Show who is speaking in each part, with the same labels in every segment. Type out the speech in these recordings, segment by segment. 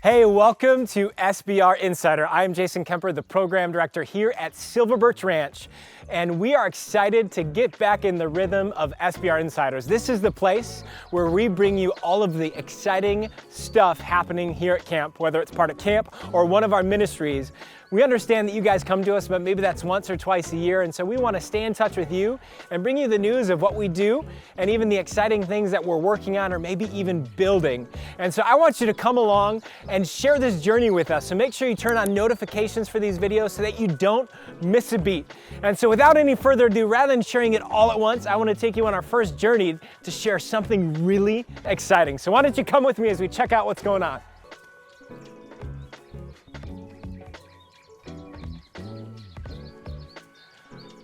Speaker 1: Hey, welcome to SBR Insider. I'm Jason Kemper, the program director here at Silver Birch Ranch, and we are excited to get back in the rhythm of SBR Insiders. This is the place where we bring you all of the exciting stuff happening here at camp, whether it's part of camp or one of our ministries. We understand that you guys come to us, but maybe that's once or twice a year, and so we want to stay in touch with you and bring you the news of what we do and even the exciting things that we're working on or maybe even building. And so I want you to come along and share this journey with us. So make sure you turn on notifications for these videos so that you don't miss a beat. And so without any further ado, rather than sharing it all at once, I want to take you on our first journey to share something really exciting. So why don't you come with me as we check out what's going on.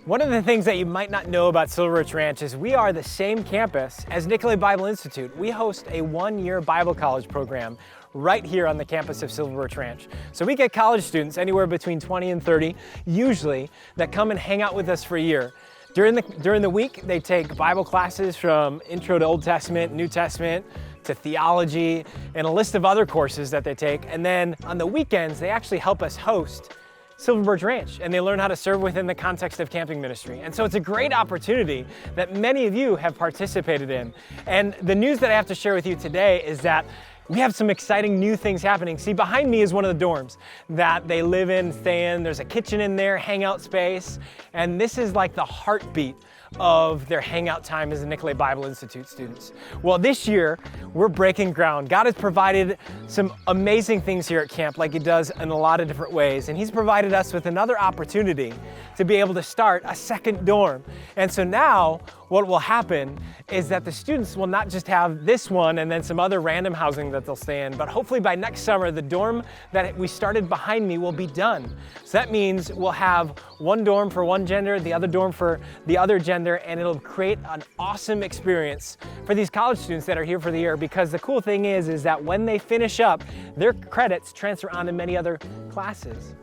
Speaker 1: One of the things that you might not know about Silver Birch Ranch is we are the same campus as Nicolet Bible Institute. We host a one-year Bible college program right here on the campus of Silver Birch Ranch. So we get college students anywhere between 20 and 30, usually, that come and hang out with us for a year. During the week, they take Bible classes from Intro to Old Testament, New Testament, to theology, and a list of other courses that they take. And then on the weekends, they actually help us host Silver Birch Ranch, and they learn how to serve within the context of camping ministry. And so it's a great opportunity that many of you have participated in. And the news that I have to share with you today is that we have some exciting new things happening. See, behind me is one of the dorms that they live in, stay in. There's a kitchen in there, hangout space, and this is like the heartbeat of their hangout time as the Nicolet Bible Institute students. Well, this year, we're breaking ground. God has provided some amazing things here at camp, like He does in a lot of different ways, and He's provided us with another opportunity to be able to start a second dorm. And so now, what will happen is that the students will not just have this one and then some other random housing that they'll stay in, but hopefully by next summer, the dorm that we started behind me will be done. So that means we'll have one dorm for one gender, the other dorm for the other gender, and it'll create an awesome experience for these college students that are here for the year, because the cool thing is that when they finish up, their credits transfer on to many other classes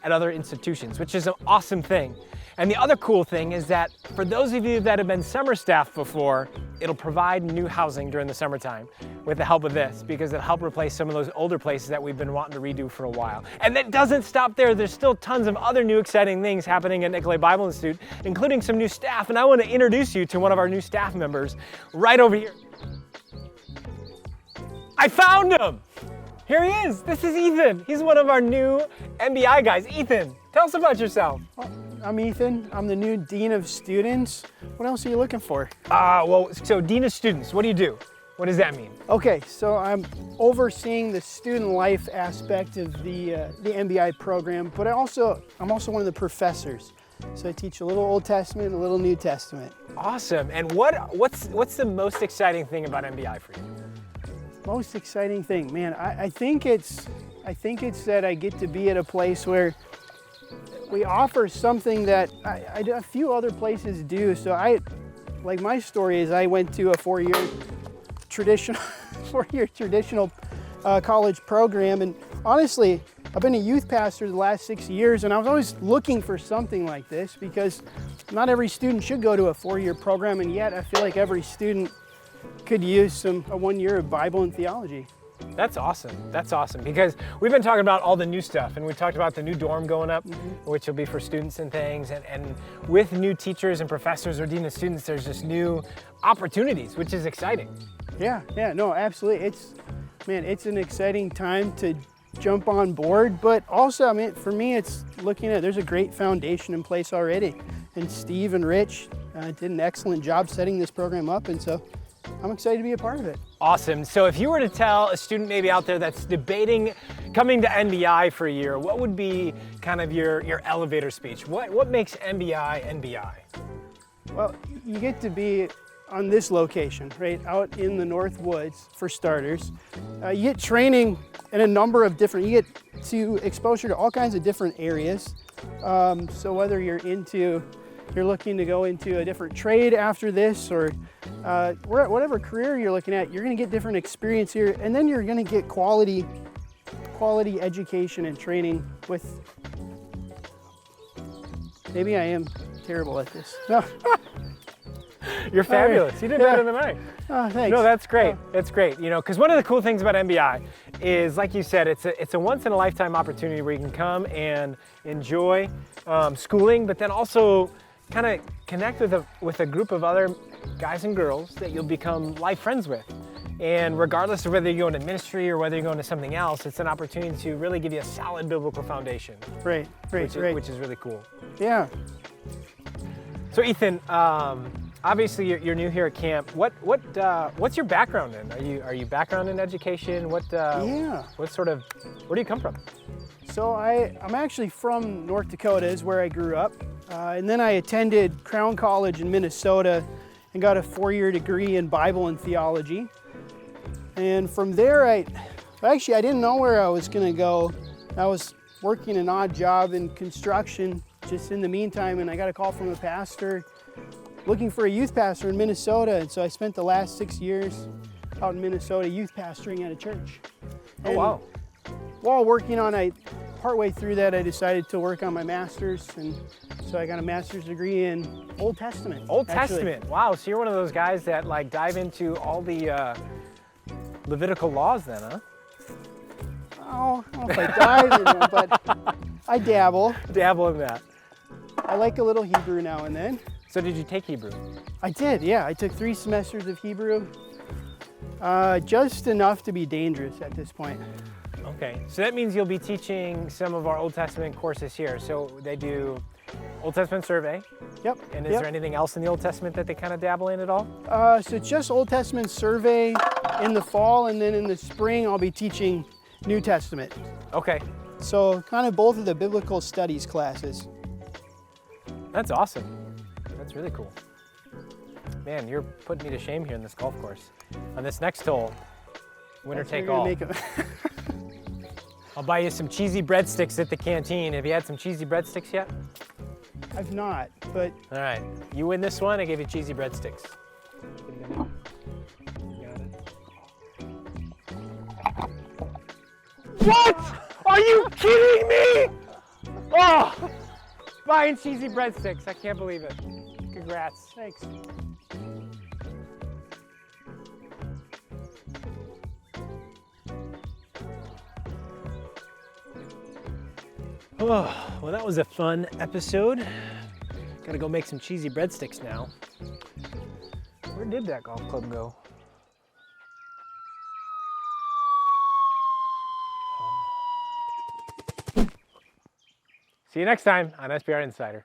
Speaker 1: at other institutions, which is an awesome thing. And the other cool thing is that for those of you that have been summer staff before, it'll provide new housing during the summertime with the help of this, because it'll help replace some of those older places that we've been wanting to redo for a while. And that doesn't stop there. There's still tons of other new exciting things happening at Nicolet Bible Institute, including some new staff. And I want to introduce you to one of our new staff members right over here. I found him! Here he is. This is Ethan. He's one of our new NBI guys. Ethan, tell us about yourself.
Speaker 2: I'm Ethan. I'm the new Dean of Students. What else are you looking for?
Speaker 1: So Dean of Students, what do you do? What does that mean?
Speaker 2: Okay, so I'm overseeing the student life aspect of the NBI program, but I'm also one of the professors. So I teach a little Old Testament, a little New Testament.
Speaker 1: Awesome. And what's the most exciting thing about NBI for you?
Speaker 2: Most exciting thing, man. I think it's that I get to be at a place where we offer something that a few other places do. So like my story is I went to a four-year traditional college program, and honestly, I've been a youth pastor the last 6 years, and I was always looking for something like this, because not every student should go to a four-year program, and yet I feel like every student could use a 1 year of Bible and theology.
Speaker 1: That's awesome. That's awesome, because we've been talking about all the new stuff, and we talked about the new dorm going up, which will be for students and things, and with new teachers and professors or dean of students, there's just new opportunities, which is exciting.
Speaker 2: Yeah, no, absolutely. It's an exciting time to jump on board, but also, for me, it's looking at, there's a great foundation in place already, and Steve and Rich did an excellent job setting this program up, and so I'm excited to be a part of it.
Speaker 1: Awesome. So if you were to tell a student maybe out there that's debating coming to NBI for a year, what would be kind of your elevator speech? What makes NBI NBI?
Speaker 2: Well, you get to be on this location, right, out in the North Woods, for starters. You get training in a number of different, you get to exposure to all kinds of different areas. So whether you're looking to go into a different trade after this, or whatever career you're looking at, you're going to get different experience here, and then you're going to get quality education and training with. Maybe I am terrible at this. No.
Speaker 1: You're fabulous. You did better than I.
Speaker 2: Oh, thanks.
Speaker 1: No, that's great. That's great. You know, because one of the cool things about NBI is, like you said, it's a once in a lifetime opportunity where you can come and enjoy schooling, but then also kind of connect with a group of other guys and girls that you'll become life friends with. And regardless of whether you're going to ministry or whether you're going to something else, it's an opportunity to really give you a solid biblical foundation.
Speaker 2: Right.
Speaker 1: Which is really cool.
Speaker 2: Yeah.
Speaker 1: So Ethan, obviously you're new here at camp. What's your background in? Are you background in education? Where do you come from?
Speaker 2: So I'm actually from North Dakota, is where I grew up. And then I attended Crown College in Minnesota and got a 4-year degree in Bible and theology. And from there, I didn't know where I was gonna go. I was working an odd job in construction just in the meantime, and I got a call from a pastor looking for a youth pastor in Minnesota. And so I spent the last 6 years out in Minnesota youth pastoring at a church.
Speaker 1: Oh, wow.
Speaker 2: While working on partway through that, I decided to work on my master's, and so I got a master's degree in Old Testament.
Speaker 1: Old Testament, wow. So you're one of those guys that like dive into all the Levitical laws then, huh?
Speaker 2: Oh, I don't know if I dive in there, but I dabble.
Speaker 1: Dabble in that.
Speaker 2: I like a little Hebrew now and then.
Speaker 1: So did you take Hebrew?
Speaker 2: I did, yeah. I took 3 semesters of Hebrew. Just enough to be dangerous at this point.
Speaker 1: Okay, so that means you'll be teaching some of our Old Testament courses here. So they do Old Testament survey.
Speaker 2: Yep.
Speaker 1: And is there anything else in the Old Testament that they kind of dabble in at all?
Speaker 2: So just Old Testament survey in the fall, and then in the spring I'll be teaching New Testament.
Speaker 1: Okay.
Speaker 2: So kind of both of the biblical studies classes.
Speaker 1: That's awesome. That's really cool. Man, you're putting me to shame here in this golf course. On this next hole, winner take all. I'll buy you some cheesy breadsticks at the canteen. Have you had some cheesy breadsticks yet?
Speaker 2: I've not, but...
Speaker 1: All right, you win this one, I give you cheesy breadsticks. What? Are you kidding me? Oh, buying cheesy breadsticks, I can't believe it. Congrats.
Speaker 2: Thanks.
Speaker 1: Oh, well, that was a fun episode. Gotta go make some cheesy breadsticks now. Where did that golf club go? See you next time on SBR Insider.